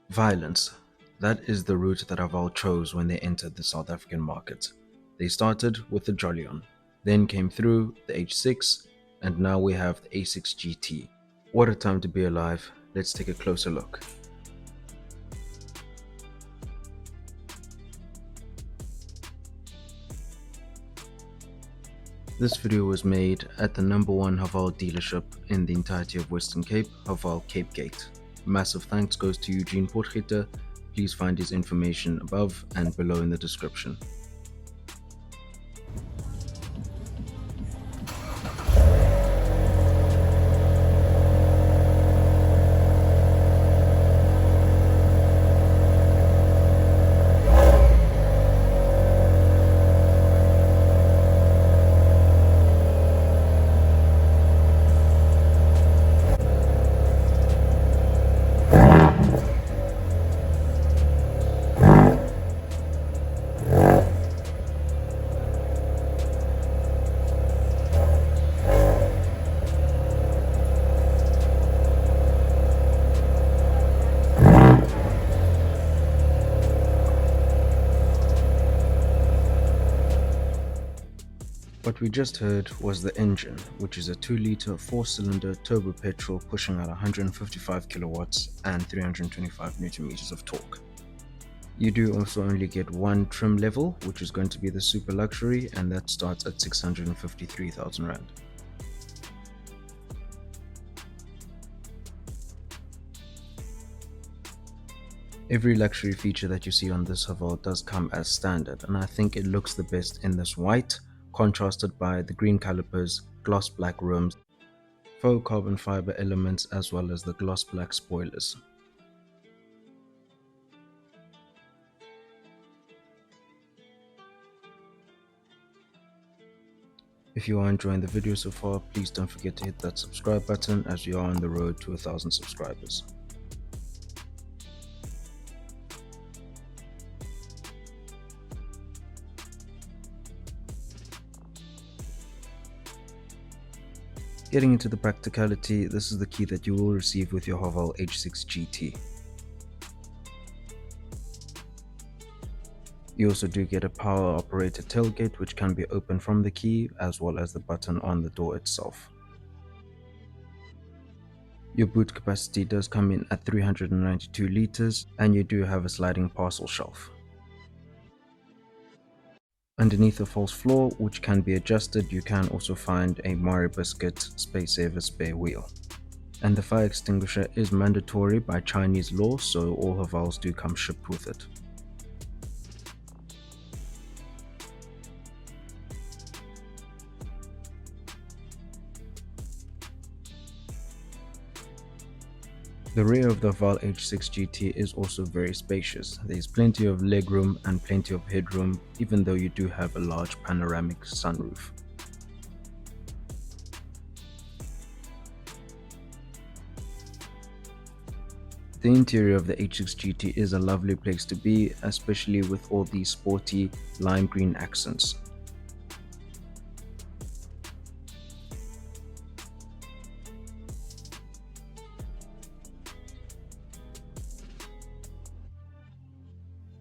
Violence. That is the route that Haval chose when they entered the South African market. They started with the Jolion, then came through the H6, and now we have the A6 GT. What a time to be alive. Let's take a closer look. This video was made at the #1 Haval dealership in the entirety of Western Cape, Haval Cape Gate. Massive thanks goes to Eugene Potgieter. Please find his information above and below in the description. What we just heard was the engine, which is a 2-litre 4-cylinder turbo petrol pushing out 155 kilowatts and 325 newton meters of torque. You do also only get one trim level, which is going to be the super luxury, and that starts at 653,000 rand. Every luxury feature that you see on this Haval does come as standard, and I think it looks the best in this white, contrasted by the green calipers, gloss black rims, faux carbon fiber elements, as well as the gloss black spoilers. If you are enjoying the video so far, please don't forget to hit that subscribe button as we are on the road to 1,000 subscribers. Getting into the practicality, this is the key that you will receive with your Haval H6 GT. You also do get a power operated tailgate which can be opened from the key, as well as the button on the door itself. Your boot capacity does come in at 392 litres, and you do have a sliding parcel shelf. Underneath the false floor, which can be adjusted, you can also find a Mario Biscuit Space Saver spare wheel. And the fire extinguisher is mandatory by Chinese law, so all Havals do come shipped with it. The rear of the Haval H6 GT is also very spacious. There's plenty of legroom and plenty of headroom, even though you do have a large panoramic sunroof. The interior of the H6 GT is a lovely place to be, especially with all these sporty lime green accents.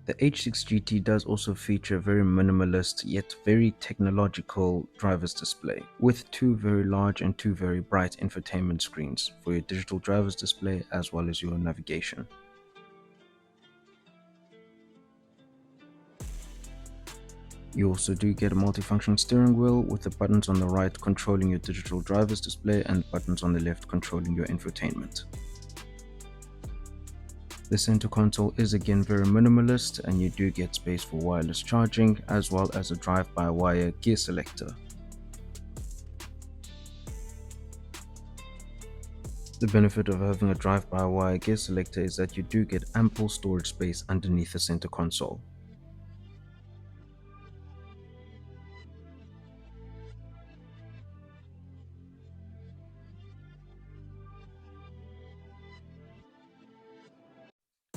The H6 GT does also feature a very minimalist yet very technological driver's display, with two very large and two very bright infotainment screens for your digital driver's display as well as your navigation. You also do get a multifunction steering wheel with the buttons on the right controlling your digital driver's display and buttons on the left controlling your infotainment. The center console is again very minimalist, and you do get space for wireless charging as well as a drive-by-wire gear selector. The benefit of having a drive-by-wire gear selector is that you do get ample storage space underneath the center console.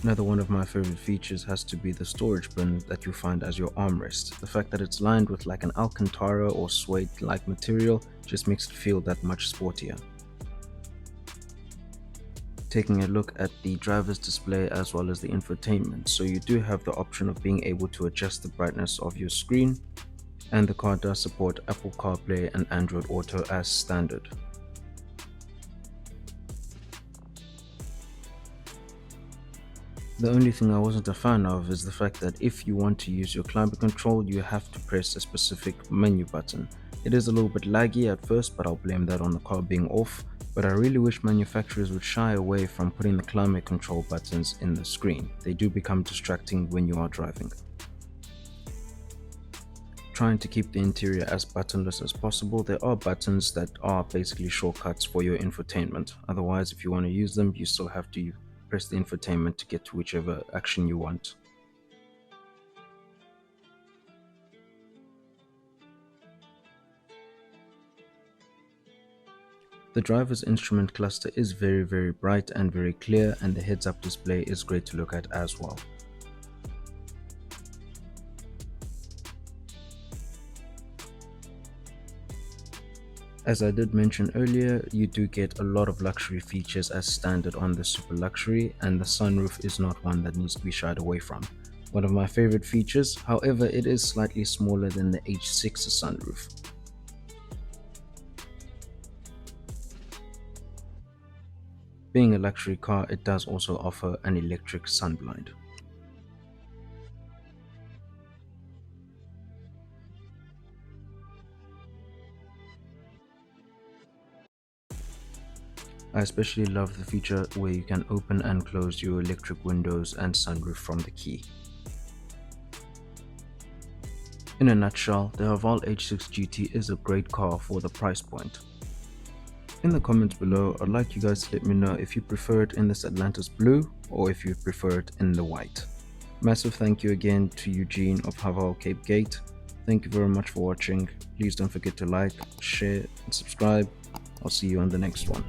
Another one of my favorite features has to be the storage bin that you find as your armrest. The fact that it's lined with like an Alcantara or suede-like material just makes it feel that much sportier. taking a look at the driver's display as well as the infotainment. So you do have the option of being able to adjust the brightness of your screen, and the car does support Apple CarPlay and Android Auto as standard. The only thing I wasn't a fan of is the fact that if you want to use your climate control, you have to press a specific menu button. It is a little bit laggy at first, but I'll blame that on the car being off. But I really wish manufacturers would shy away from putting the climate control buttons in the screen. They do become distracting when you are driving. Trying to keep the interior as buttonless as possible, there are buttons that are basically shortcuts for your infotainment. Otherwise, if you want to use them, you still have to press the infotainment to get to whichever action you want. The driver's instrument cluster is very bright and very clear, and the heads-up display is great to look at as well. As I did mention earlier, you do get a lot of luxury features as standard on the Super Luxury, and the sunroof is not one that needs to be shied away from. One of my favorite features, however, it is slightly smaller than the H6 sunroof. Being a luxury car, it does also offer an electric sunblind. I especially love the feature where you can open and close your electric windows and sunroof from the key. In a nutshell, the Haval H6 GT is a great car for the price point. In the comments below, I'd like you guys to let me know if you prefer it in this Atlantis blue or if you prefer it in the white. Massive thank you again to Eugene of Haval Cape Gate. Thank you very much for watching. Please don't forget to like, share and subscribe. I'll see you on the next one.